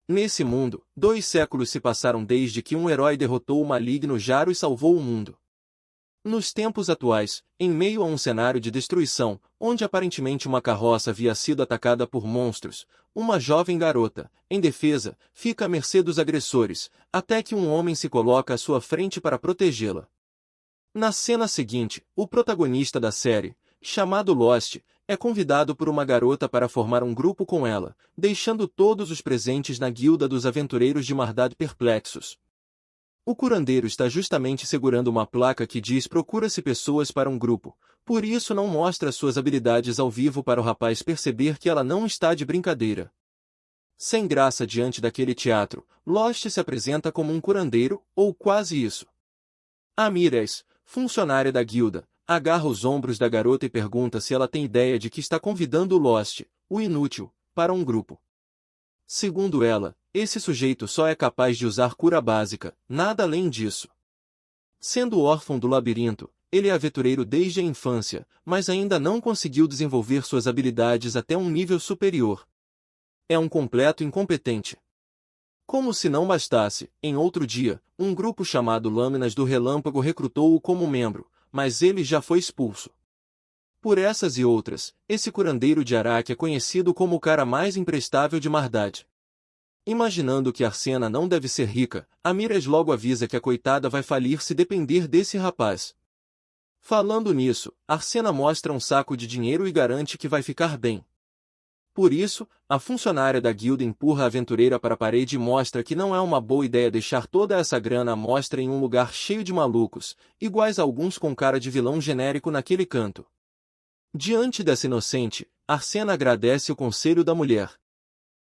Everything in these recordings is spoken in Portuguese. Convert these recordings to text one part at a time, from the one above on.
Nesse mundo, 2 séculos se passaram desde que um herói derrotou o maligno Jaro e salvou o mundo. Nos tempos atuais, em meio a um cenário de destruição, onde aparentemente uma carroça havia sido atacada por monstros, uma jovem garota, em defesa, fica à mercê dos agressores, até que um homem se coloca à sua frente para protegê-la. Na cena seguinte, o protagonista da série, chamado Lost, é convidado por uma garota para formar um grupo com ela, deixando todos os presentes na guilda dos aventureiros de Mardad perplexos. O curandeiro está justamente segurando uma placa que diz procura-se pessoas para um grupo, por isso não mostra suas habilidades ao vivo para o rapaz perceber que ela não está de brincadeira. Sem graça diante daquele teatro, Lost se apresenta como um curandeiro, ou quase isso. Amires, funcionária da guilda, agarra os ombros da garota e pergunta se ela tem ideia de que está convidando o Lost, o inútil, para um grupo. Segundo ela, esse sujeito só é capaz de usar cura básica, nada além disso. Sendo órfão do labirinto, ele é aventureiro desde a infância, mas ainda não conseguiu desenvolver suas habilidades até um nível superior. É um completo incompetente. Como se não bastasse, em outro dia, um grupo chamado Lâminas do Relâmpago recrutou-o como membro, mas ele já foi expulso. Por essas e outras, esse curandeiro de Arak é conhecido como o cara mais imprestável de Mardad. Imaginando que Arsena não deve ser rica, Amires logo avisa que a coitada vai falir se depender desse rapaz. Falando nisso, Arsena mostra um saco de dinheiro e garante que vai ficar bem. Por isso, a funcionária da guilda empurra a aventureira para a parede e mostra que não é uma boa ideia deixar toda essa grana à mostra em um lugar cheio de malucos, iguais a alguns com cara de vilão genérico naquele canto. Diante dessa inocente, Arsena agradece o conselho da mulher.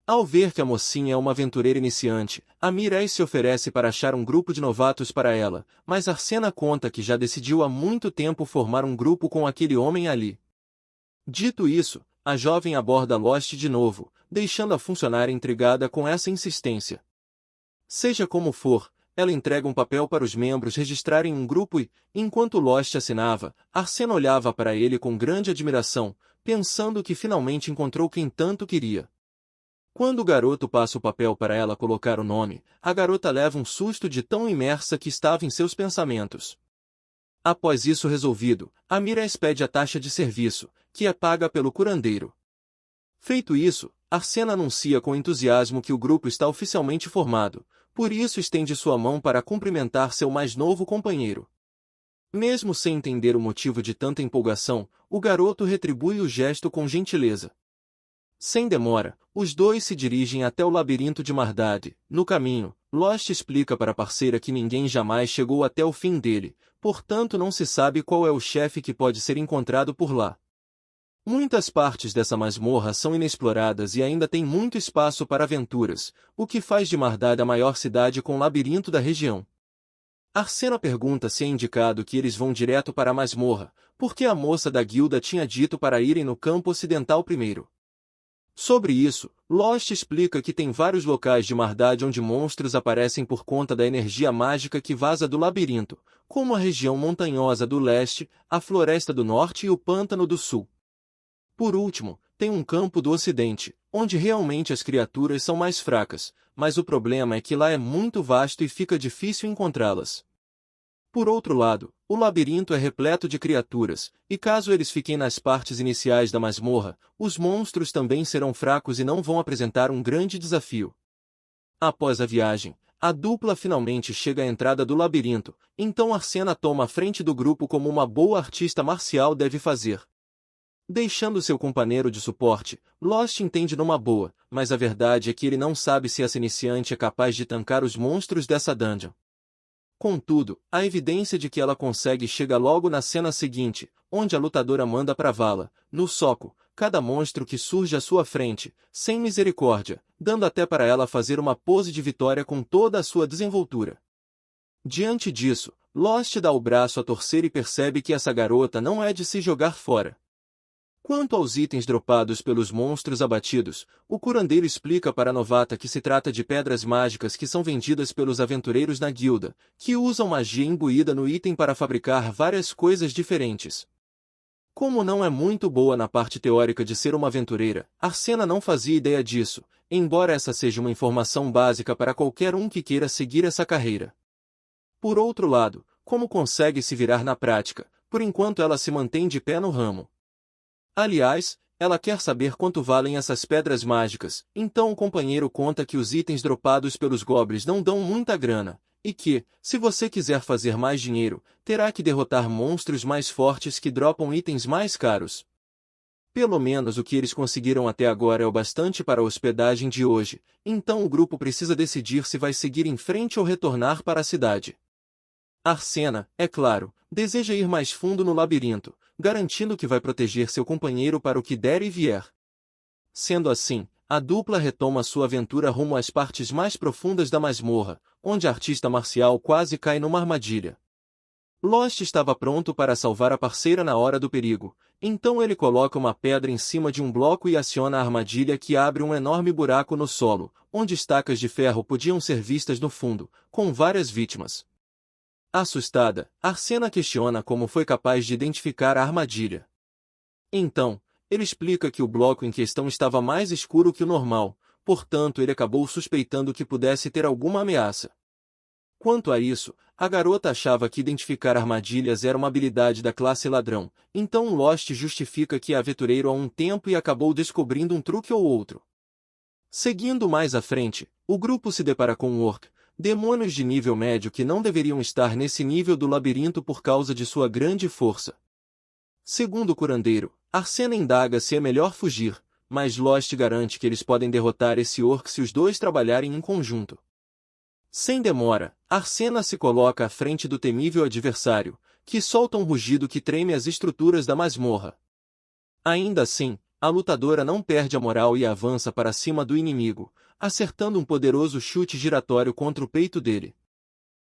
Ao ver que a mocinha é uma aventureira iniciante, Amires se oferece para achar um grupo de novatos para ela, mas Arsena conta que já decidiu há muito tempo formar um grupo com aquele homem ali. Dito isso, a jovem aborda Lost de novo, deixando a funcionária intrigada com essa insistência. Seja como for, ela entrega um papel para os membros registrarem um grupo e, enquanto Lost assinava, Arsena olhava para ele com grande admiração, pensando que finalmente encontrou quem tanto queria. Quando o garoto passa o papel para ela colocar o nome, a garota leva um susto de tão imersa que estava em seus pensamentos. Após isso resolvido, Amires pede a taxa de serviço, que é paga pelo curandeiro. Feito isso, Arsena anuncia com entusiasmo que o grupo está oficialmente formado, por isso estende sua mão para cumprimentar seu mais novo companheiro. Mesmo sem entender o motivo de tanta empolgação, o garoto retribui o gesto com gentileza. Sem demora, os dois se dirigem até o labirinto de Mardad. No caminho, Lost explica para a parceira que ninguém jamais chegou até o fim dele, portanto não se sabe qual é o chefe que pode ser encontrado por lá. Muitas partes dessa masmorra são inexploradas e ainda tem muito espaço para aventuras, o que faz de Mardad a maior cidade com labirinto da região. Arsena pergunta se é indicado que eles vão direto para a masmorra, porque a moça da guilda tinha dito para irem no campo ocidental primeiro. Sobre isso, Lost explica que tem vários locais de Mardad onde monstros aparecem por conta da energia mágica que vaza do labirinto, como a região montanhosa do leste, a floresta do norte e o pântano do sul. Por último, tem um campo do ocidente, onde realmente as criaturas são mais fracas, mas o problema é que lá é muito vasto e fica difícil encontrá-las. Por outro lado, o labirinto é repleto de criaturas, e caso eles fiquem nas partes iniciais da masmorra, os monstros também serão fracos e não vão apresentar um grande desafio. Após a viagem, a dupla finalmente chega à entrada do labirinto, então Arsena toma a frente do grupo como uma boa artista marcial deve fazer. Deixando seu companheiro de suporte, Lost entende numa boa, mas a verdade é que ele não sabe se essa iniciante é capaz de tancar os monstros dessa dungeon. Contudo, a evidência de que ela consegue chega logo na cena seguinte, onde a lutadora manda pra vala, no soco, cada monstro que surge à sua frente, sem misericórdia, dando até para ela fazer uma pose de vitória com toda a sua desenvoltura. Diante disso, Lost dá o braço a torcer e percebe que essa garota não é de se jogar fora. Quanto aos itens dropados pelos monstros abatidos, o curandeiro explica para a novata que se trata de pedras mágicas que são vendidas pelos aventureiros na guilda, que usam magia imbuída no item para fabricar várias coisas diferentes. Como não é muito boa na parte teórica de ser uma aventureira, Arsena não fazia ideia disso, embora essa seja uma informação básica para qualquer um que queira seguir essa carreira. Por outro lado, como consegue se virar na prática, por enquanto ela se mantém de pé no ramo. Aliás, ela quer saber quanto valem essas pedras mágicas, então o companheiro conta que os itens dropados pelos goblins não dão muita grana, e que, se você quiser fazer mais dinheiro, terá que derrotar monstros mais fortes que dropam itens mais caros. Pelo menos o que eles conseguiram até agora é o bastante para a hospedagem de hoje, então o grupo precisa decidir se vai seguir em frente ou retornar para a cidade. Arsena, é claro, deseja ir mais fundo no labirinto, garantindo que vai proteger seu companheiro para o que der e vier. Sendo assim, a dupla retoma sua aventura rumo às partes mais profundas da masmorra, onde a artista marcial quase cai numa armadilha. Lost estava pronto para salvar a parceira na hora do perigo, então ele coloca uma pedra em cima de um bloco e aciona a armadilha que abre um enorme buraco no solo, onde estacas de ferro podiam ser vistas no fundo, com várias vítimas. Assustada, Arsena questiona como foi capaz de identificar a armadilha. Então, ele explica que o bloco em questão estava mais escuro que o normal, portanto ele acabou suspeitando que pudesse ter alguma ameaça. Quanto a isso, a garota achava que identificar armadilhas era uma habilidade da classe ladrão, então Lost justifica que é aventureiro há um tempo e acabou descobrindo um truque ou outro. Seguindo mais à frente, o grupo se depara com um orc, demônios de nível médio que não deveriam estar nesse nível do labirinto por causa de sua grande força. Segundo o curandeiro, Arsena indaga se é melhor fugir, mas Lost garante que eles podem derrotar esse orc se os dois trabalharem em conjunto. Sem demora, Arsena se coloca à frente do temível adversário, que solta um rugido que treme as estruturas da masmorra. Ainda assim, a lutadora não perde a moral e avança para cima do inimigo, acertando um poderoso chute giratório contra o peito dele.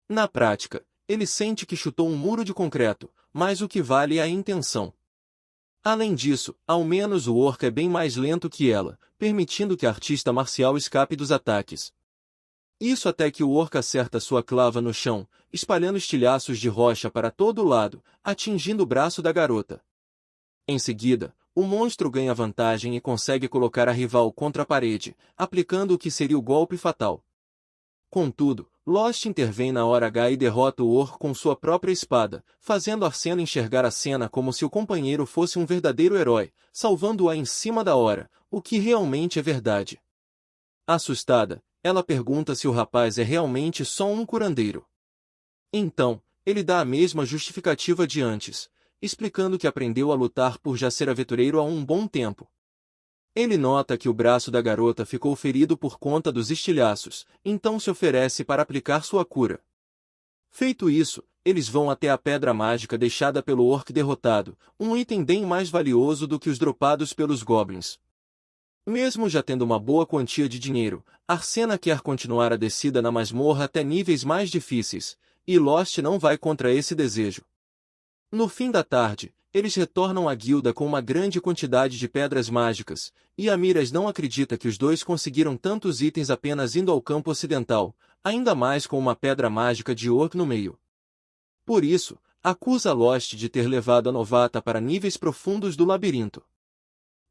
Na prática, ele sente que chutou um muro de concreto, mas o que vale é a intenção. Além disso, ao menos o orc é bem mais lento que ela, permitindo que a artista marcial escape dos ataques. Isso até que o orc acerta sua clava no chão, espalhando estilhaços de rocha para todo lado, atingindo o braço da garota. Em seguida, o monstro ganha vantagem e consegue colocar a rival contra a parede, aplicando o que seria o golpe fatal. Contudo, Lost intervém na hora H e derrota o orc com sua própria espada, fazendo Arsena enxergar a cena como se o companheiro fosse um verdadeiro herói, salvando-a em cima da hora, o que realmente é verdade. Assustada, ela pergunta se o rapaz é realmente só um curandeiro. Então, ele dá a mesma justificativa de antes, explicando que aprendeu a lutar por já ser aventureiro há um bom tempo. Ele nota que o braço da garota ficou ferido por conta dos estilhaços, então se oferece para aplicar sua cura. Feito isso, eles vão até a pedra mágica deixada pelo orc derrotado, um item bem mais valioso do que os dropados pelos goblins. Mesmo já tendo uma boa quantia de dinheiro, Arsena quer continuar a descida na masmorra até níveis mais difíceis, e Lost não vai contra esse desejo. No fim da tarde, eles retornam à guilda com uma grande quantidade de pedras mágicas, e Amiras não acredita que os dois conseguiram tantos itens apenas indo ao campo ocidental, ainda mais com uma pedra mágica de orc no meio. Por isso, acusa Lost de ter levado a novata para níveis profundos do labirinto.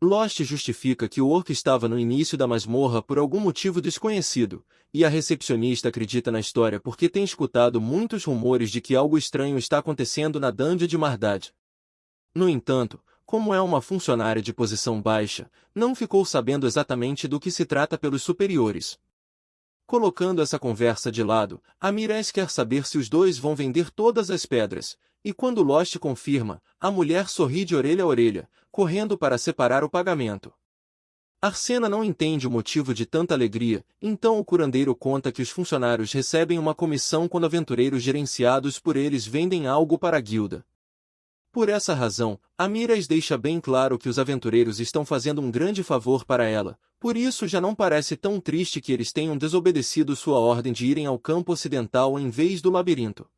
Lost justifica que o orc estava no início da masmorra por algum motivo desconhecido, e a recepcionista acredita na história porque tem escutado muitos rumores de que algo estranho está acontecendo na dungeon de Mardad. No entanto, como é uma funcionária de posição baixa, não ficou sabendo exatamente do que se trata pelos superiores. Colocando essa conversa de lado, Amires quer saber se os dois vão vender todas as pedras, e quando Lost confirma, a mulher sorri de orelha a orelha, correndo para separar o pagamento. Arsena não entende o motivo de tanta alegria, então o curandeiro conta que os funcionários recebem uma comissão quando aventureiros gerenciados por eles vendem algo para a guilda. Por essa razão, Amiras deixa bem claro que os aventureiros estão fazendo um grande favor para ela, por isso já não parece tão triste que eles tenham desobedecido sua ordem de irem ao campo ocidental em vez do labirinto.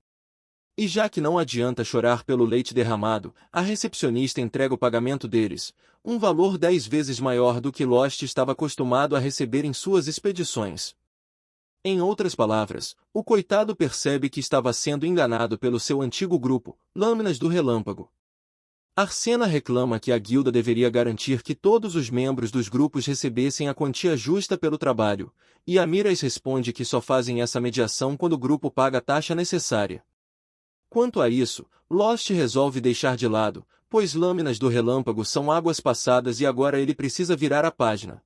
E já que não adianta chorar pelo leite derramado, a recepcionista entrega o pagamento deles, um valor 10 vezes maior do que Lost estava acostumado a receber em suas expedições. Em outras palavras, o coitado percebe que estava sendo enganado pelo seu antigo grupo, Lâminas do Relâmpago. Arsena reclama que a guilda deveria garantir que todos os membros dos grupos recebessem a quantia justa pelo trabalho, e Amiras responde que só fazem essa mediação quando o grupo paga a taxa necessária. Quanto a isso, Lost resolve deixar de lado, pois Lâminas do Relâmpago são águas passadas e agora ele precisa virar a página.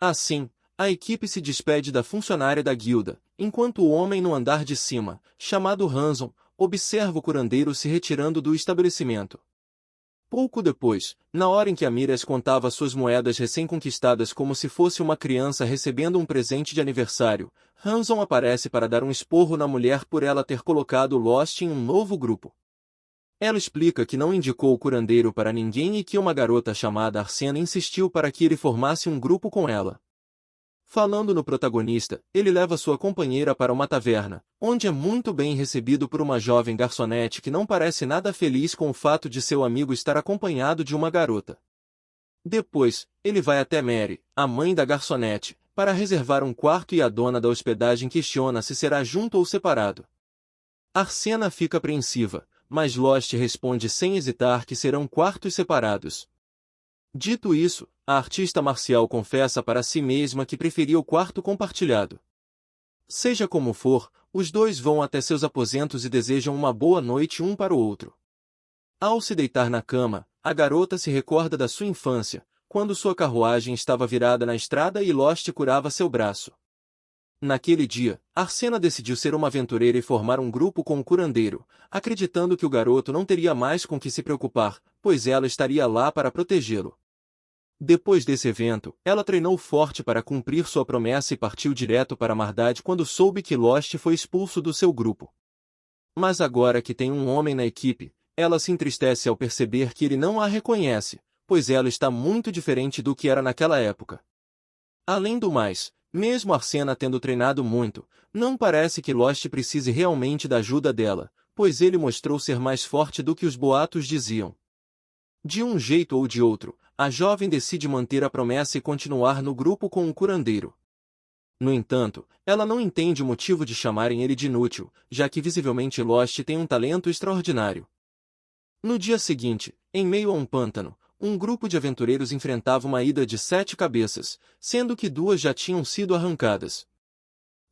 Assim, a equipe se despede da funcionária da guilda, enquanto o homem no andar de cima, chamado Hanson, observa o curandeiro se retirando do estabelecimento. Pouco depois, na hora em que Amiras contava suas moedas recém-conquistadas como se fosse uma criança recebendo um presente de aniversário, Hanson aparece para dar um esporro na mulher por ela ter colocado Lost em um novo grupo. Ela explica que não indicou o curandeiro para ninguém e que uma garota chamada Arsena insistiu para que ele formasse um grupo com ela. Falando no protagonista, ele leva sua companheira para uma taverna, onde é muito bem recebido por uma jovem garçonete que não parece nada feliz com o fato de seu amigo estar acompanhado de uma garota. Depois, ele vai até Mary, a mãe da garçonete, para reservar um quarto e a dona da hospedagem questiona se será junto ou separado. Arsena fica apreensiva, mas Lost responde sem hesitar que serão quartos separados. Dito isso, a artista marcial confessa para si mesma que preferia o quarto compartilhado. Seja como for, os dois vão até seus aposentos e desejam uma boa noite um para o outro. Ao se deitar na cama, a garota se recorda da sua infância, quando sua carruagem estava virada na estrada e Lost curava seu braço. Naquele dia, Arsena decidiu ser uma aventureira e formar um grupo com o curandeiro, acreditando que o garoto não teria mais com que se preocupar, pois ela estaria lá para protegê-lo. Depois desse evento, ela treinou forte para cumprir sua promessa e partiu direto para Mardad quando soube que Lost foi expulso do seu grupo. Mas agora que tem um homem na equipe, ela se entristece ao perceber que ele não a reconhece, pois ela está muito diferente do que era naquela época. Além do mais, mesmo Arsena tendo treinado muito, não parece que Lost precise realmente da ajuda dela, pois ele mostrou ser mais forte do que os boatos diziam. De um jeito ou de outro, a jovem decide manter a promessa e continuar no grupo com o curandeiro. No entanto, ela não entende o motivo de chamarem ele de inútil, já que visivelmente Lost tem um talento extraordinário. No dia seguinte, em meio a um pântano, um grupo de aventureiros enfrentava uma hidra de 7 cabeças, sendo que 2 já tinham sido arrancadas.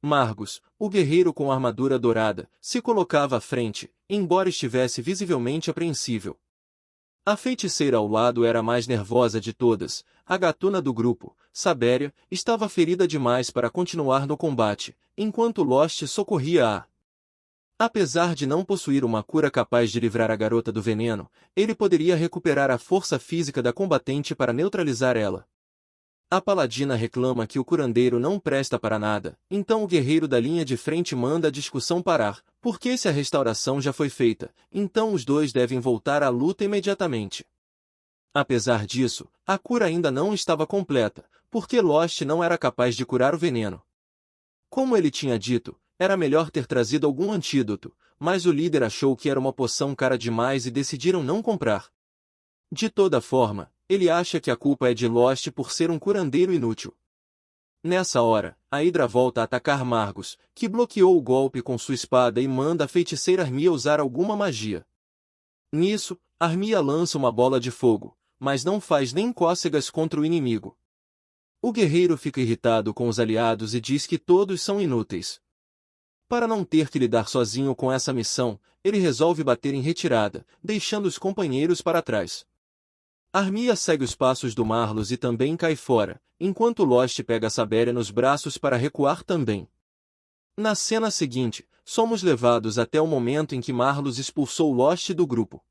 Margus, o guerreiro com armadura dourada, se colocava à frente, embora estivesse visivelmente apreensível. A feiticeira ao lado era a mais nervosa de todas, a gatuna do grupo, Sabéria, estava ferida demais para continuar no combate, enquanto Lost socorria-a. Apesar de não possuir uma cura capaz de livrar a garota do veneno, ele poderia recuperar a força física da combatente para neutralizar ela. A paladina reclama que o curandeiro não presta para nada, então o guerreiro da linha de frente manda a discussão parar, porque se a restauração já foi feita, então os dois devem voltar à luta imediatamente. Apesar disso, a cura ainda não estava completa, porque Lost não era capaz de curar o veneno. Como ele tinha dito, era melhor ter trazido algum antídoto, mas o líder achou que era uma poção cara demais e decidiram não comprar. De toda forma, ele acha que a culpa é de Lost por ser um curandeiro inútil. Nessa hora, a Hidra volta a atacar Margus, que bloqueou o golpe com sua espada e manda a feiticeira Armia usar alguma magia. Nisso, Armia lança uma bola de fogo, mas não faz nem cócegas contra o inimigo. O guerreiro fica irritado com os aliados e diz que todos são inúteis. Para não ter que lidar sozinho com essa missão, ele resolve bater em retirada, deixando os companheiros para trás. Armia segue os passos do Marlos e também cai fora, enquanto Lost pega Sabéria nos braços para recuar também. Na cena seguinte, somos levados até o momento em que Marlos expulsou Lost do grupo.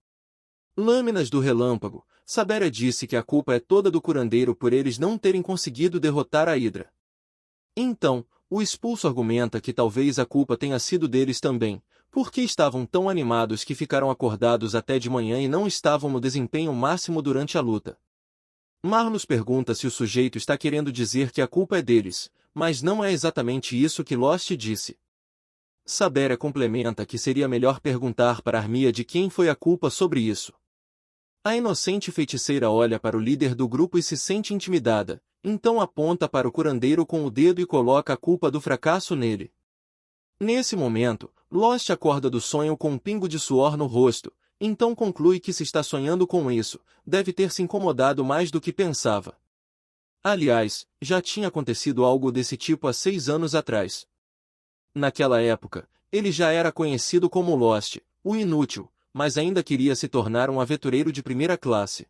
Lâminas do Relâmpago, Sabéria disse que a culpa é toda do curandeiro por eles não terem conseguido derrotar a Hidra. Então, o expulso argumenta que talvez a culpa tenha sido deles também, porque estavam tão animados que ficaram acordados até de manhã e não estavam no desempenho máximo durante a luta. Marlos pergunta se o sujeito está querendo dizer que a culpa é deles, mas não é exatamente isso que Lost disse. Sabéria complementa que seria melhor perguntar para Armia de quem foi a culpa sobre isso. A inocente feiticeira olha para o líder do grupo e se sente intimidada, então aponta para o curandeiro com o dedo e coloca a culpa do fracasso nele. Nesse momento, Lost acorda do sonho com um pingo de suor no rosto, então conclui que se está sonhando com isso, deve ter se incomodado mais do que pensava. Aliás, já tinha acontecido algo desse tipo há 6 anos atrás. Naquela época, ele já era conhecido como Lost, o inútil, mas ainda queria se tornar um aventureiro de primeira classe.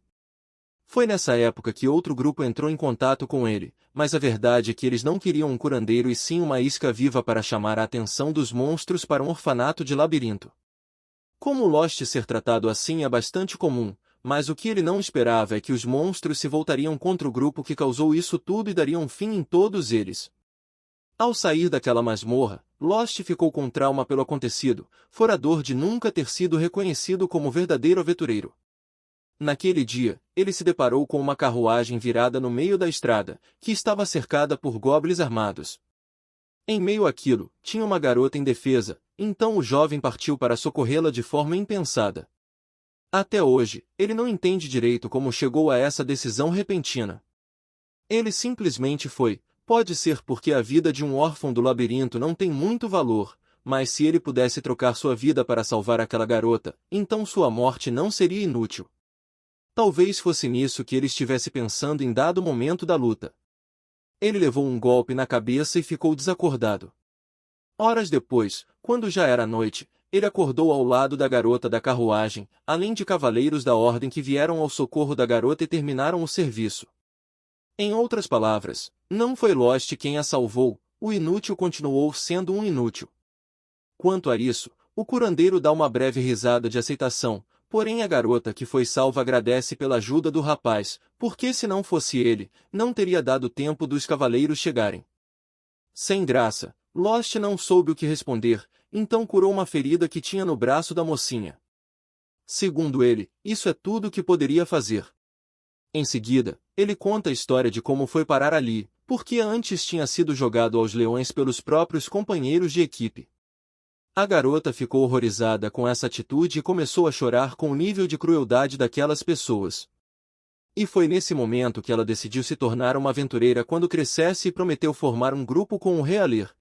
Foi nessa época que outro grupo entrou em contato com ele, mas a verdade é que eles não queriam um curandeiro e sim uma isca viva para chamar a atenção dos monstros para um orfanato de labirinto. Como Lost ser tratado assim é bastante comum, mas o que ele não esperava é que os monstros se voltariam contra o grupo que causou isso tudo e dariam fim em todos eles. Ao sair daquela masmorra, Lost ficou com trauma pelo acontecido, fora a dor de nunca ter sido reconhecido como verdadeiro aventureiro. Naquele dia, ele se deparou com uma carruagem virada no meio da estrada, que estava cercada por goblins armados. Em meio àquilo, tinha uma garota indefesa, então o jovem partiu para socorrê-la de forma impensada. Até hoje, ele não entende direito como chegou a essa decisão repentina. Ele simplesmente foi, pode ser porque a vida de um órfão do labirinto não tem muito valor, mas se ele pudesse trocar sua vida para salvar aquela garota, então sua morte não seria inútil. Talvez fosse nisso que ele estivesse pensando em dado momento da luta. Ele levou um golpe na cabeça e ficou desacordado. Horas depois, quando já era noite, ele acordou ao lado da garota da carruagem, além de cavaleiros da ordem que vieram ao socorro da garota e terminaram o serviço. Em outras palavras, não foi Lost quem a salvou, o inútil continuou sendo um inútil. Quanto a isso, o curandeiro dá uma breve risada de aceitação, porém a garota que foi salva agradece pela ajuda do rapaz, porque se não fosse ele, não teria dado tempo dos cavaleiros chegarem. Sem graça, Lost não soube o que responder, então curou uma ferida que tinha no braço da mocinha. Segundo ele, isso é tudo o que poderia fazer. Em seguida, ele conta a história de como foi parar ali, porque antes tinha sido jogado aos leões pelos próprios companheiros de equipe. A garota ficou horrorizada com essa atitude e começou a chorar com o nível de crueldade daquelas pessoas. E foi nesse momento que ela decidiu se tornar uma aventureira quando crescesse e prometeu formar um grupo com o Realer.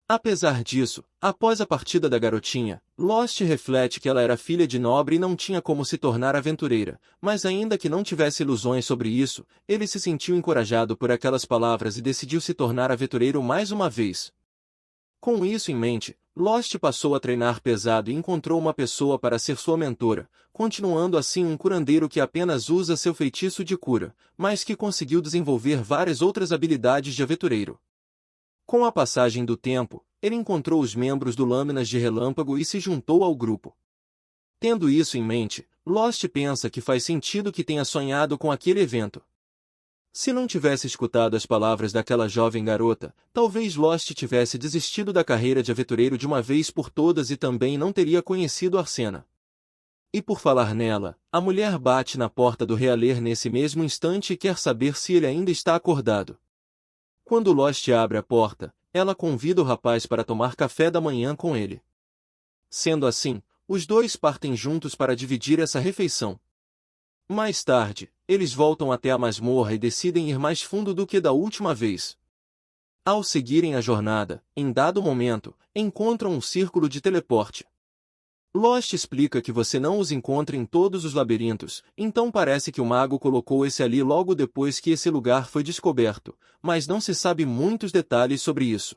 Apesar disso, após a partida da garotinha, Lost reflete que ela era filha de nobre e não tinha como se tornar aventureira, mas ainda que não tivesse ilusões sobre isso, ele se sentiu encorajado por aquelas palavras e decidiu se tornar aventureiro mais uma vez. Com isso em mente, Lost passou a treinar pesado e encontrou uma pessoa para ser sua mentora, continuando assim um curandeiro que apenas usa seu feitiço de cura, mas que conseguiu desenvolver várias outras habilidades de aventureiro. Com a passagem do tempo, ele encontrou os membros do Lâminas de Relâmpago e se juntou ao grupo. Tendo isso em mente, Lost pensa que faz sentido que tenha sonhado com aquele evento. Se não tivesse escutado as palavras daquela jovem garota, talvez Lost tivesse desistido da carreira de aventureiro de uma vez por todas e também não teria conhecido Arsena. E por falar nela, a mulher bate na porta do Realer nesse mesmo instante e quer saber se ele ainda está acordado. Quando Lost abre a porta, ela convida o rapaz para tomar café da manhã com ele. Sendo assim, os dois partem juntos para dividir essa refeição. Mais tarde, eles voltam até a masmorra e decidem ir mais fundo do que da última vez. Ao seguirem a jornada, em dado momento, encontram um círculo de teleporte. Lost explica que você não os encontra em todos os labirintos, então parece que o mago colocou esse ali logo depois que esse lugar foi descoberto, mas não se sabe muitos detalhes sobre isso.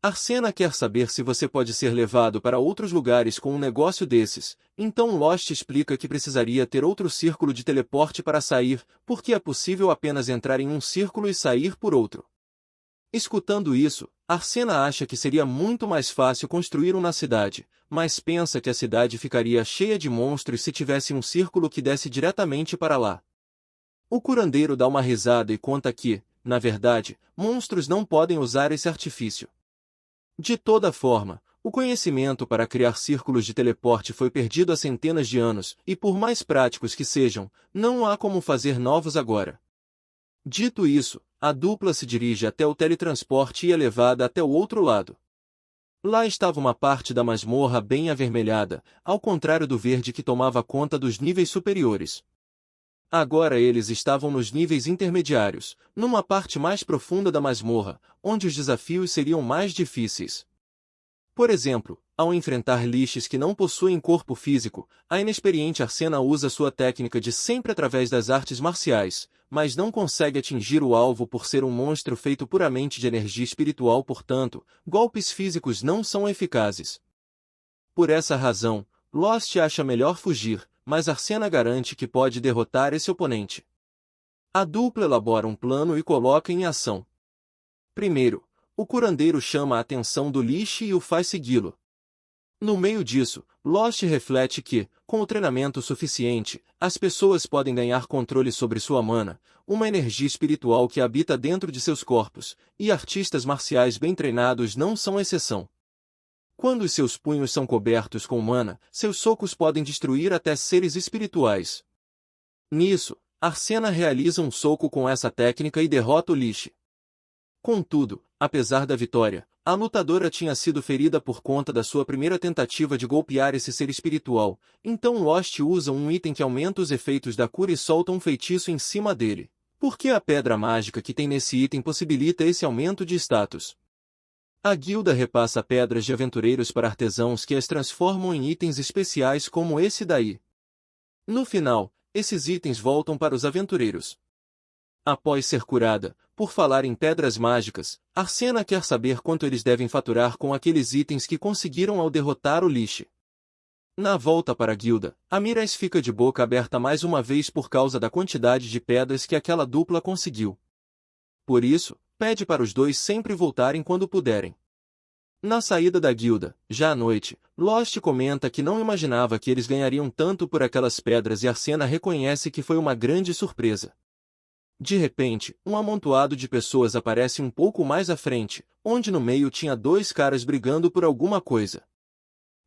Arsena quer saber se você pode ser levado para outros lugares com um negócio desses, então Lost explica que precisaria ter outro círculo de teleporte para sair, porque é possível apenas entrar em um círculo e sair por outro. Escutando isso, Arsena acha que seria muito mais fácil construir um na cidade, mas pensa que a cidade ficaria cheia de monstros se tivesse um círculo que desse diretamente para lá. O curandeiro dá uma risada e conta que, na verdade, monstros não podem usar esse artifício. De toda forma, o conhecimento para criar círculos de teleporte foi perdido há centenas de anos, e por mais práticos que sejam, não há como fazer novos agora. Dito isso, a dupla se dirige até o teletransporte e é levada até o outro lado. Lá estava uma parte da masmorra bem avermelhada, ao contrário do verde que tomava conta dos níveis superiores. Agora eles estavam nos níveis intermediários, numa parte mais profunda da masmorra, onde os desafios seriam mais difíceis. Por exemplo, ao enfrentar lixes que não possuem corpo físico, a inexperiente Arsena usa sua técnica de sempre através das artes marciais, mas não consegue atingir o alvo por ser um monstro feito puramente de energia espiritual, portanto, golpes físicos não são eficazes. Por essa razão, Lost acha melhor fugir, mas Arsena garante que pode derrotar esse oponente. A dupla elabora um plano e coloca em ação. Primeiro, o curandeiro chama a atenção do Lich e o faz segui-lo. No meio disso, Lost reflete que, com o treinamento suficiente, as pessoas podem ganhar controle sobre sua mana, uma energia espiritual que habita dentro de seus corpos, e artistas marciais bem treinados não são exceção. Quando os seus punhos são cobertos com mana, seus socos podem destruir até seres espirituais. Nisso, Arsena realiza um soco com essa técnica e derrota o Lich. Contudo, apesar da vitória, a lutadora tinha sido ferida por conta da sua primeira tentativa de golpear esse ser espiritual, então Lost usa um item que aumenta os efeitos da cura e solta um feitiço em cima dele, porque a pedra mágica que tem nesse item possibilita esse aumento de status. A guilda repassa pedras de aventureiros para artesãos que as transformam em itens especiais como esse daí. No final, esses itens voltam para os aventureiros. Após ser curada, por falar em pedras mágicas, Arsena quer saber quanto eles devem faturar com aqueles itens que conseguiram ao derrotar o Lich. Na volta para a guilda, a Miraz fica de boca aberta mais uma vez por causa da quantidade de pedras que aquela dupla conseguiu. Por isso, pede para os dois sempre voltarem quando puderem. Na saída da guilda, já à noite, Lost comenta que não imaginava que eles ganhariam tanto por aquelas pedras e Arsena reconhece que foi uma grande surpresa. De repente, um amontoado de pessoas aparece um pouco mais à frente, onde no meio tinha dois caras brigando por alguma coisa.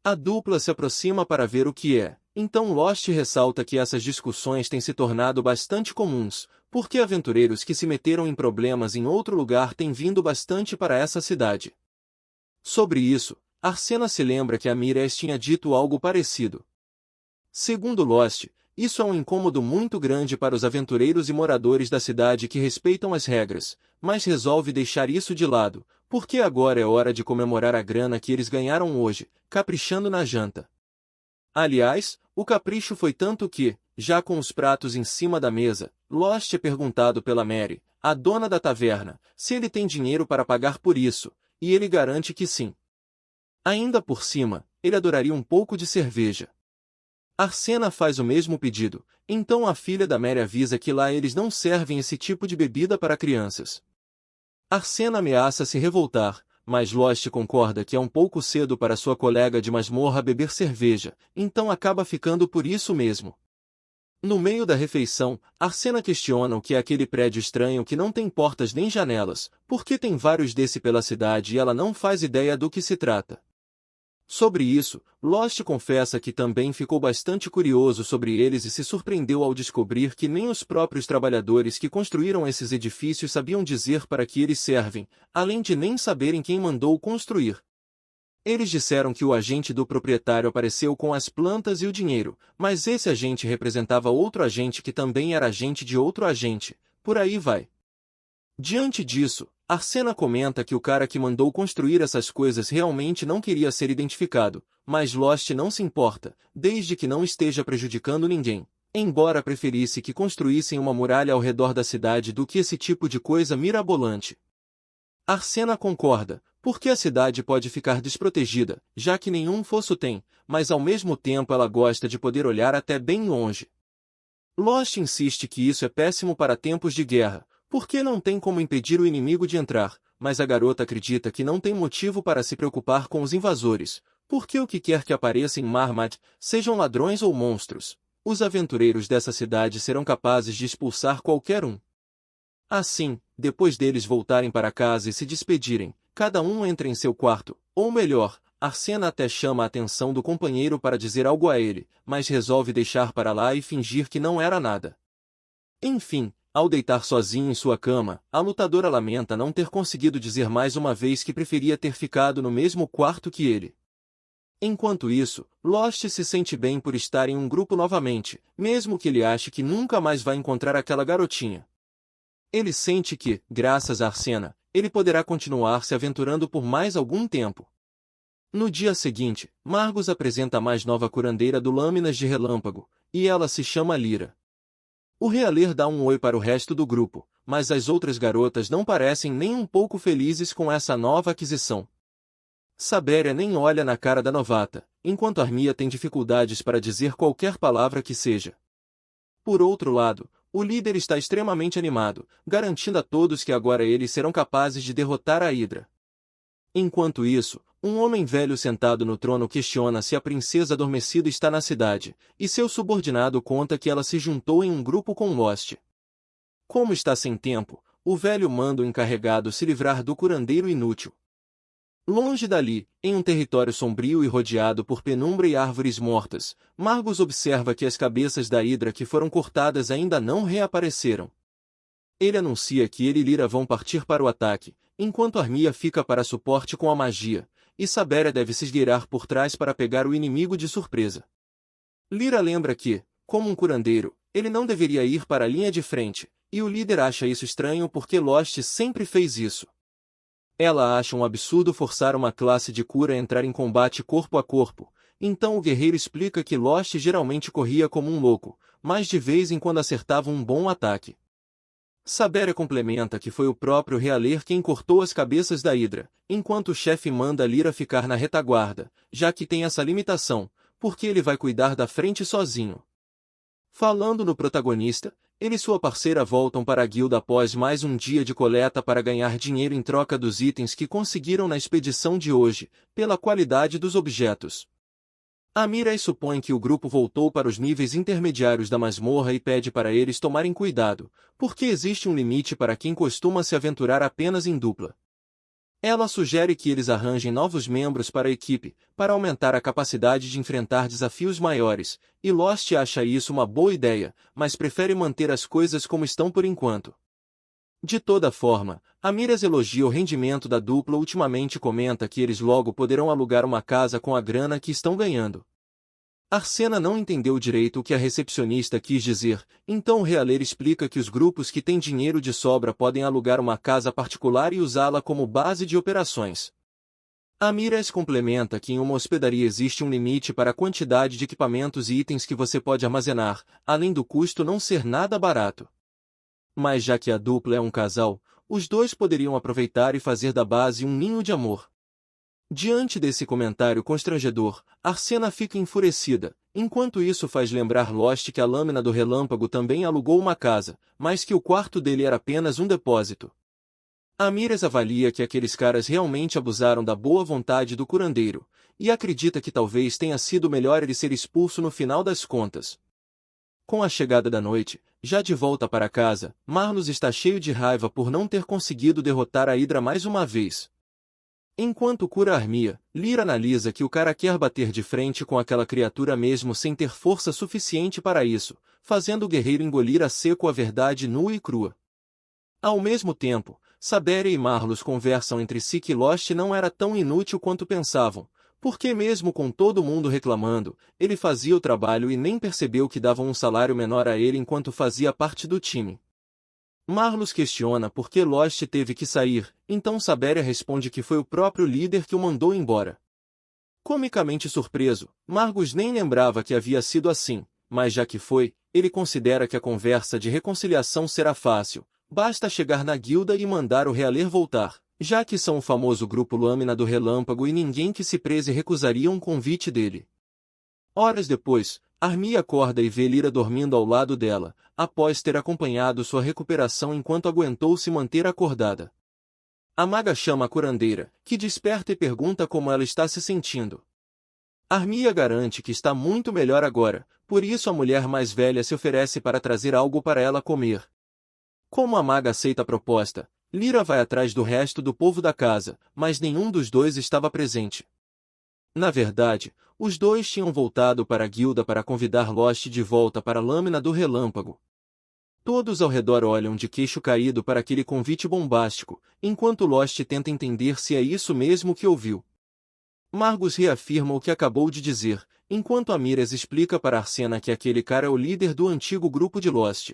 A dupla se aproxima para ver o que é, então Lost ressalta que essas discussões têm se tornado bastante comuns, porque aventureiros que se meteram em problemas em outro lugar têm vindo bastante para essa cidade. Sobre isso, Arsena se lembra que a Miraz tinha dito algo parecido. Segundo Lost, isso é um incômodo muito grande para os aventureiros e moradores da cidade que respeitam as regras, mas resolve deixar isso de lado, porque agora é hora de comemorar a grana que eles ganharam hoje, caprichando na janta. Aliás, o capricho foi tanto que, já com os pratos em cima da mesa, Lost é perguntado pela Mary, a dona da taverna, se ele tem dinheiro para pagar por isso, e ele garante que sim. Ainda por cima, ele adoraria um pouco de cerveja. Arsena faz o mesmo pedido, então a filha da Mary avisa que lá eles não servem esse tipo de bebida para crianças. Arsena ameaça se revoltar, mas Lost concorda que é um pouco cedo para sua colega de masmorra beber cerveja, então acaba ficando por isso mesmo. No meio da refeição, Arsena questiona o que é aquele prédio estranho que não tem portas nem janelas, porque tem vários desse pela cidade e ela não faz ideia do que se trata. Sobre isso, Lost confessa que também ficou bastante curioso sobre eles e se surpreendeu ao descobrir que nem os próprios trabalhadores que construíram esses edifícios sabiam dizer para que eles servem, além de nem saberem quem mandou construir. Eles disseram que o agente do proprietário apareceu com as plantas e o dinheiro, mas esse agente representava outro agente que também era agente de outro agente, por aí vai. Diante disso, Arsena comenta que o cara que mandou construir essas coisas realmente não queria ser identificado, mas Lost não se importa, desde que não esteja prejudicando ninguém, embora preferisse que construíssem uma muralha ao redor da cidade do que esse tipo de coisa mirabolante. Arsena concorda, porque a cidade pode ficar desprotegida, já que nenhum fosso tem, mas ao mesmo tempo ela gosta de poder olhar até bem longe. Lost insiste que isso é péssimo para tempos de guerra, porque não tem como impedir o inimigo de entrar, mas a garota acredita que não tem motivo para se preocupar com os invasores, porque o que quer que apareça em Marmad, sejam ladrões ou monstros, os aventureiros dessa cidade serão capazes de expulsar qualquer um. Assim, depois deles voltarem para casa e se despedirem, cada um entra em seu quarto, ou melhor, Arsena até chama a atenção do companheiro para dizer algo a ele, mas resolve deixar para lá e fingir que não era nada. Enfim, ao deitar sozinho em sua cama, a lutadora lamenta não ter conseguido dizer mais uma vez que preferia ter ficado no mesmo quarto que ele. Enquanto isso, Lost se sente bem por estar em um grupo novamente, mesmo que ele ache que nunca mais vai encontrar aquela garotinha. Ele sente que, graças a Arsena, ele poderá continuar se aventurando por mais algum tempo. No dia seguinte, Margus apresenta a mais nova curandeira do Lâminas de Relâmpago, e ela se chama Lyra. O Realer dá um oi para o resto do grupo, mas as outras garotas não parecem nem um pouco felizes com essa nova aquisição. Sabéria nem olha na cara da novata, enquanto Armia tem dificuldades para dizer qualquer palavra que seja. Por outro lado, o líder está extremamente animado, garantindo a todos que agora eles serão capazes de derrotar a Hidra. Enquanto isso, um homem velho sentado no trono questiona se a princesa adormecida está na cidade, e seu subordinado conta que ela se juntou em um grupo com Lost. Como está sem tempo, o velho manda o encarregado se livrar do curandeiro inútil. Longe dali, em um território sombrio e rodeado por penumbra e árvores mortas, Margus observa que as cabeças da Hidra que foram cortadas ainda não reapareceram. Ele anuncia que ele e Lyra vão partir para o ataque, enquanto Armia fica para suporte com a magia, e Sabéria deve se esgueirar por trás para pegar o inimigo de surpresa. Lyra lembra que, como um curandeiro, ele não deveria ir para a linha de frente, e o líder acha isso estranho porque Lost sempre fez isso. Ela acha um absurdo forçar uma classe de cura a entrar em combate corpo a corpo, então o guerreiro explica que Lost geralmente corria como um louco, mas de vez em quando acertava um bom ataque. Sabéria complementa que foi o próprio Realer quem cortou as cabeças da Hidra, enquanto o chefe manda Lyra ficar na retaguarda, já que tem essa limitação, porque ele vai cuidar da frente sozinho. Falando no protagonista, ele e sua parceira voltam para a guilda após mais um dia de coleta para ganhar dinheiro em troca dos itens que conseguiram na expedição de hoje, pela qualidade dos objetos. Amiras supõe que o grupo voltou para os níveis intermediários da masmorra e pede para eles tomarem cuidado, porque existe um limite para quem costuma se aventurar apenas em dupla. Ela sugere que eles arranjem novos membros para a equipe, para aumentar a capacidade de enfrentar desafios maiores, e Lost acha isso uma boa ideia, mas prefere manter as coisas como estão por enquanto. De toda forma, Amiras elogia o rendimento da dupla e ultimamente comenta que eles logo poderão alugar uma casa com a grana que estão ganhando. Arsena não entendeu direito o que a recepcionista quis dizer, então o Realer explica que os grupos que têm dinheiro de sobra podem alugar uma casa particular e usá-la como base de operações. Amiras complementa que em uma hospedaria existe um limite para a quantidade de equipamentos e itens que você pode armazenar, além do custo não ser nada barato. Mas já que a dupla é um casal, os dois poderiam aproveitar e fazer da base um ninho de amor. Diante desse comentário constrangedor, Arsena fica enfurecida, enquanto isso faz lembrar Lost que a Lâmina do Relâmpago também alugou uma casa, mas que o quarto dele era apenas um depósito. Amiras avalia que aqueles caras realmente abusaram da boa vontade do curandeiro, e acredita que talvez tenha sido melhor ele ser expulso no final das contas. Com a chegada da noite, já de volta para casa, Marlos está cheio de raiva por não ter conseguido derrotar a Hidra mais uma vez. Enquanto cura Armia, Lyra analisa que o cara quer bater de frente com aquela criatura mesmo sem ter força suficiente para isso, fazendo o guerreiro engolir a seco a verdade nua e crua. Ao mesmo tempo, Sabéria e Marlos conversam entre si que Lost não era tão inútil quanto pensavam, porque mesmo com todo mundo reclamando, ele fazia o trabalho e nem percebeu que davam um salário menor a ele enquanto fazia parte do time. Marlos questiona por que Lost teve que sair, então Sabéria responde que foi o próprio líder que o mandou embora. Comicamente surpreso, Margus nem lembrava que havia sido assim, mas já que foi, ele considera que a conversa de reconciliação será fácil, basta chegar na guilda e mandar o Realer voltar, já que são o famoso grupo Lâmina do Relâmpago e ninguém que se preze recusaria um convite dele. Horas depois, Armia acorda e vê Lyra dormindo ao lado dela, após ter acompanhado sua recuperação enquanto aguentou se manter acordada. A maga chama a curandeira, que desperta e pergunta como ela está se sentindo. Armia garante que está muito melhor agora, por isso a mulher mais velha se oferece para trazer algo para ela comer. Como a maga aceita a proposta, Lyra vai atrás do resto do povo da casa, mas nenhum dos dois estava presente. Na verdade, os dois tinham voltado para a guilda para convidar Lost de volta para a Lâmina do Relâmpago. Todos ao redor olham de queixo caído para aquele convite bombástico, enquanto Lost tenta entender se é isso mesmo que ouviu. Margus reafirma o que acabou de dizer, enquanto Amiras explica para Arsena que aquele cara é o líder do antigo grupo de Lost.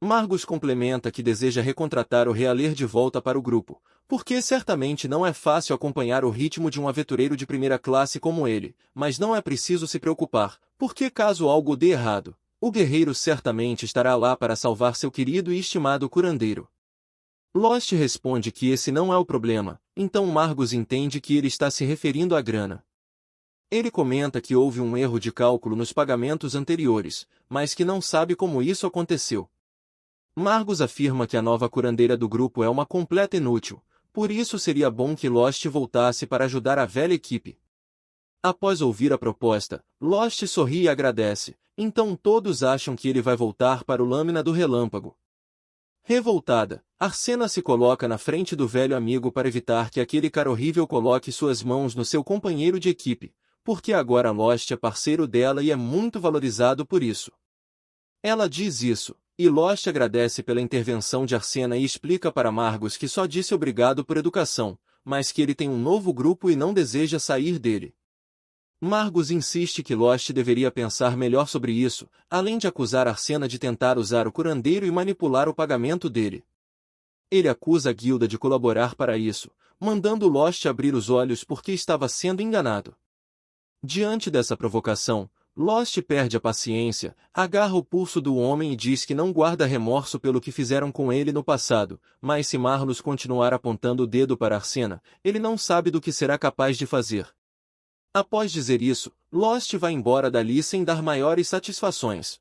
Margus complementa que deseja recontratar o Realer de volta para o grupo, porque certamente não é fácil acompanhar o ritmo de um aventureiro de primeira classe como ele, mas não é preciso se preocupar, porque caso algo dê errado, o guerreiro certamente estará lá para salvar seu querido e estimado curandeiro. Lost responde que esse não é o problema, então Margus entende que ele está se referindo à grana. Ele comenta que houve um erro de cálculo nos pagamentos anteriores, mas que não sabe como isso aconteceu. Margus afirma que a nova curandeira do grupo é uma completa inútil, por isso seria bom que Lost voltasse para ajudar a velha equipe. Após ouvir a proposta, Lost sorri e agradece, então todos acham que ele vai voltar para o Lâmina do Relâmpago. Revoltada, Arsena se coloca na frente do velho amigo para evitar que aquele cara horrível coloque suas mãos no seu companheiro de equipe, porque agora Lost é parceiro dela e é muito valorizado por isso. Ela diz isso, e Lost agradece pela intervenção de Arsena e explica para Margus que só disse obrigado por educação, mas que ele tem um novo grupo e não deseja sair dele. Margus insiste que Lost deveria pensar melhor sobre isso, além de acusar Arsena de tentar usar o curandeiro e manipular o pagamento dele. Ele acusa a guilda de colaborar para isso, mandando Lost abrir os olhos porque estava sendo enganado. Diante dessa provocação, Lost perde a paciência, agarra o pulso do homem e diz que não guarda remorso pelo que fizeram com ele no passado, mas se Marlos continuar apontando o dedo para Arsena, ele não sabe do que será capaz de fazer. Após dizer isso, Lost vai embora dali sem dar maiores satisfações.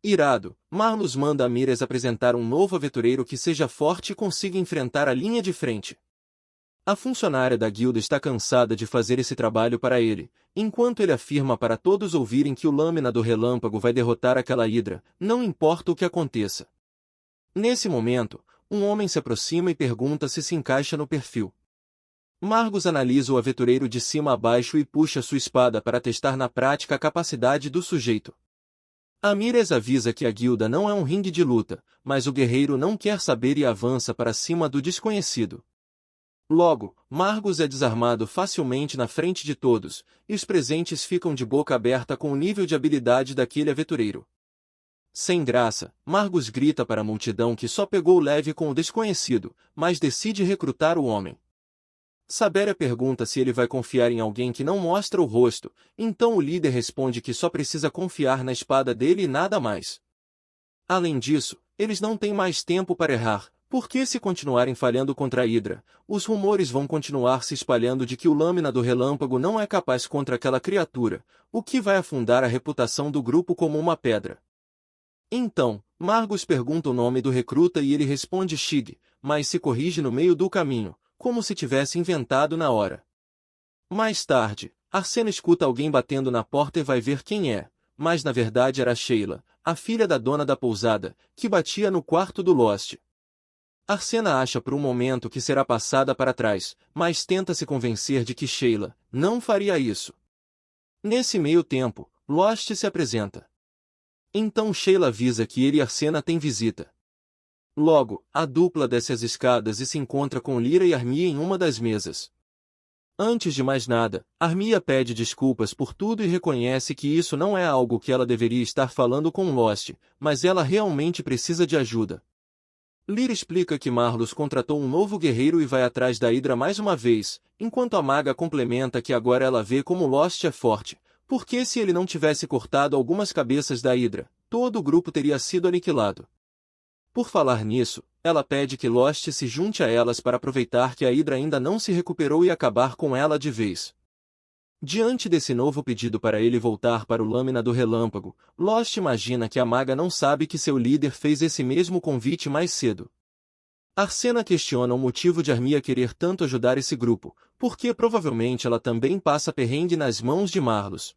Irado, Marlos manda a Mires apresentar um novo aventureiro que seja forte e consiga enfrentar a linha de frente. A funcionária da guilda está cansada de fazer esse trabalho para ele, enquanto ele afirma para todos ouvirem que o Lâmina do Relâmpago vai derrotar aquela hidra, não importa o que aconteça. Nesse momento, um homem se aproxima e pergunta se encaixa no perfil. Margus analisa o aventureiro de cima a baixo e puxa sua espada para testar na prática a capacidade do sujeito. Amires avisa que a guilda não é um ringue de luta, mas o guerreiro não quer saber e avança para cima do desconhecido. Logo, Margus é desarmado facilmente na frente de todos, e os presentes ficam de boca aberta com o nível de habilidade daquele aventureiro. Sem graça, Margus grita para a multidão que só pegou leve com o desconhecido, mas decide recrutar o homem. Saberia pergunta se ele vai confiar em alguém que não mostra o rosto, então o líder responde que só precisa confiar na espada dele e nada mais. Além disso, eles não têm mais tempo para errar, porque se continuarem falhando contra a Hidra, os rumores vão continuar se espalhando de que o Lâmina do Relâmpago não é capaz contra aquela criatura, o que vai afundar a reputação do grupo como uma pedra. Então, Margus pergunta o nome do recruta e ele responde Shig, mas se corrige no meio do caminho, como se tivesse inventado na hora. Mais tarde, Arsena escuta alguém batendo na porta e vai ver quem é, mas na verdade era Sheila, a filha da dona da pousada, que batia no quarto do Lost. Arsena acha por um momento que será passada para trás, mas tenta se convencer de que Sheila não faria isso. Nesse meio tempo, Lost se apresenta. Então Sheila avisa que ele e Arsena têm visita. Logo, a dupla desce as escadas e se encontra com Lyra e Armia em uma das mesas. Antes de mais nada, Armia pede desculpas por tudo e reconhece que isso não é algo que ela deveria estar falando com Lost, mas ela realmente precisa de ajuda. Lyra explica que Marlos contratou um novo guerreiro e vai atrás da Hidra mais uma vez, enquanto a maga complementa que agora ela vê como Lost é forte, porque se ele não tivesse cortado algumas cabeças da Hidra, todo o grupo teria sido aniquilado. Por falar nisso, ela pede que Lost se junte a elas para aproveitar que a Hidra ainda não se recuperou e acabar com ela de vez. Diante desse novo pedido para ele voltar para o Lâmina do Relâmpago, Lost imagina que a maga não sabe que seu líder fez esse mesmo convite mais cedo. Arsena questiona o motivo de Armia querer tanto ajudar esse grupo, porque provavelmente ela também passa perrengue nas mãos de Marlos.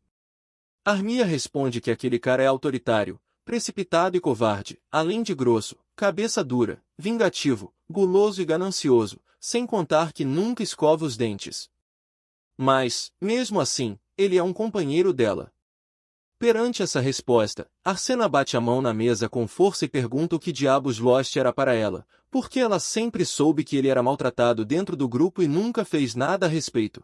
Armia responde que aquele cara é autoritário, precipitado e covarde, além de grosso, cabeça dura, vingativo, guloso e ganancioso, sem contar que nunca escova os dentes. Mas, mesmo assim, ele é um companheiro dela. Perante essa resposta, Arsena bate a mão na mesa com força e pergunta o que diabos Lost era para ela, porque ela sempre soube que ele era maltratado dentro do grupo e nunca fez nada a respeito.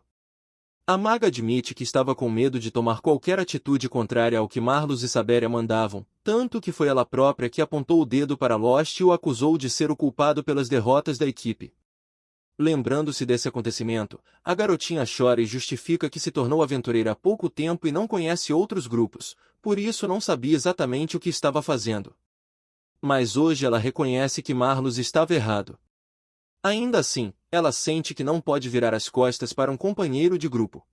A maga admite que estava com medo de tomar qualquer atitude contrária ao que Marlos e Saberia mandavam, tanto que foi ela própria que apontou o dedo para Lost e o acusou de ser o culpado pelas derrotas da equipe. Lembrando-se desse acontecimento, a garotinha chora e justifica que se tornou aventureira há pouco tempo e não conhece outros grupos, por isso não sabia exatamente o que estava fazendo. Mas hoje ela reconhece que Marlos estava errado. Ainda assim, ela sente que não pode virar as costas para um companheiro de grupo.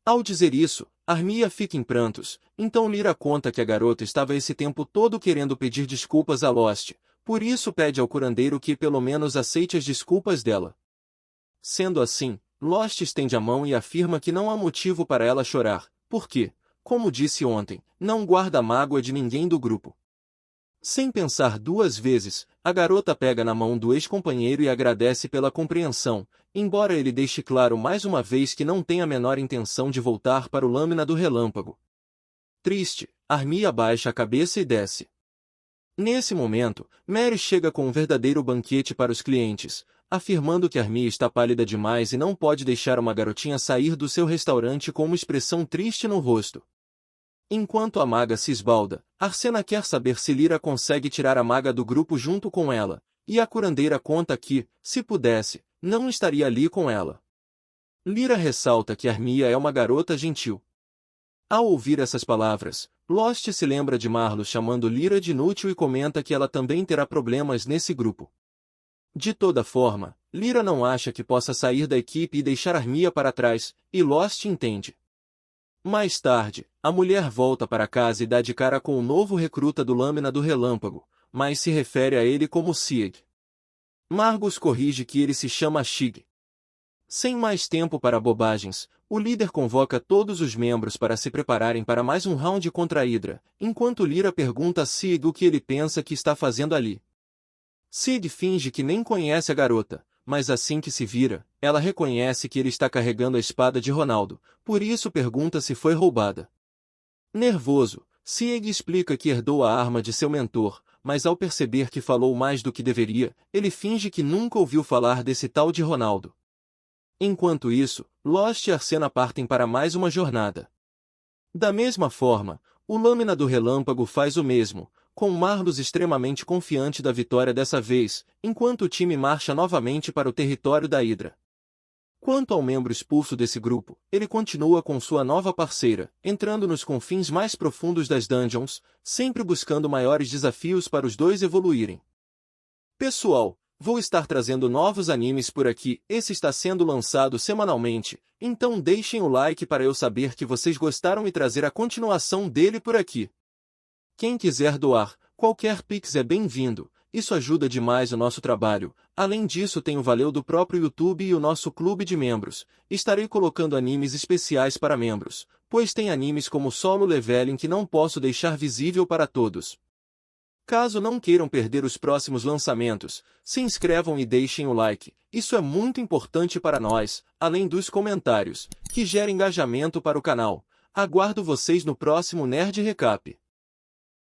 Ao dizer isso, Armia fica em prantos, então Lyra conta que a garota estava esse tempo todo querendo pedir desculpas a Lost, por isso pede ao curandeiro que pelo menos aceite as desculpas dela. Sendo assim, Lost estende a mão e afirma que não há motivo para ela chorar, porque, como disse ontem, não guarda mágoa de ninguém do grupo. Sem pensar duas vezes, a garota pega na mão do ex-companheiro e agradece pela compreensão, embora ele deixe claro mais uma vez que não tem a menor intenção de voltar para o Lâmina do Relâmpago. Triste, Armia baixa a cabeça e desce. Nesse momento, Mary chega com um verdadeiro banquete para os clientes, afirmando que Armia está pálida demais e não pode deixar uma garotinha sair do seu restaurante com uma expressão triste no rosto. Enquanto a maga se esbalda, Arsena quer saber se Lyra consegue tirar a maga do grupo junto com ela, e a curandeira conta que, se pudesse, não estaria ali com ela. Lyra ressalta que Armia é uma garota gentil. Ao ouvir essas palavras, Lost se lembra de Marlos chamando Lyra de inútil e comenta que ela também terá problemas nesse grupo. De toda forma, Lyra não acha que possa sair da equipe e deixar Armia para trás, e Lost entende. Mais tarde, a mulher volta para casa e dá de cara com o novo recruta do Lâmina do Relâmpago, mas se refere a ele como Sieg. Margus corrige que ele se chama Shig. Sem mais tempo para bobagens, o líder convoca todos os membros para se prepararem para mais um round contra a Hydra, enquanto Lyra pergunta a Sieg o que ele pensa que está fazendo ali. Sieg finge que nem conhece a garota, mas assim que se vira, ela reconhece que ele está carregando a espada de Ronaldo, por isso pergunta se foi roubada. Nervoso, Sieg explica que herdou a arma de seu mentor, mas ao perceber que falou mais do que deveria, ele finge que nunca ouviu falar desse tal de Ronaldo. Enquanto isso, Lost e Arsena partem para mais uma jornada. Da mesma forma, o Lâmina do Relâmpago faz o mesmo, com Marlos extremamente confiante da vitória dessa vez, enquanto o time marcha novamente para o território da Hydra. Quanto ao membro expulso desse grupo, ele continua com sua nova parceira, entrando nos confins mais profundos das dungeons, sempre buscando maiores desafios para os dois evoluírem. Pessoal, vou estar trazendo novos animes por aqui, esse está sendo lançado semanalmente, então deixem o like para eu saber que vocês gostaram e trazer a continuação dele por aqui. Quem quiser doar, qualquer Pix é bem-vindo, isso ajuda demais o nosso trabalho. Além disso tem o valeu do próprio YouTube e o nosso clube de membros. Estarei colocando animes especiais para membros, pois tem animes como Solo Leveling que não posso deixar visível para todos. Caso não queiram perder os próximos lançamentos, se inscrevam e deixem o like, isso é muito importante para nós, além dos comentários, que gera engajamento para o canal. Aguardo vocês no próximo Nerd Recap.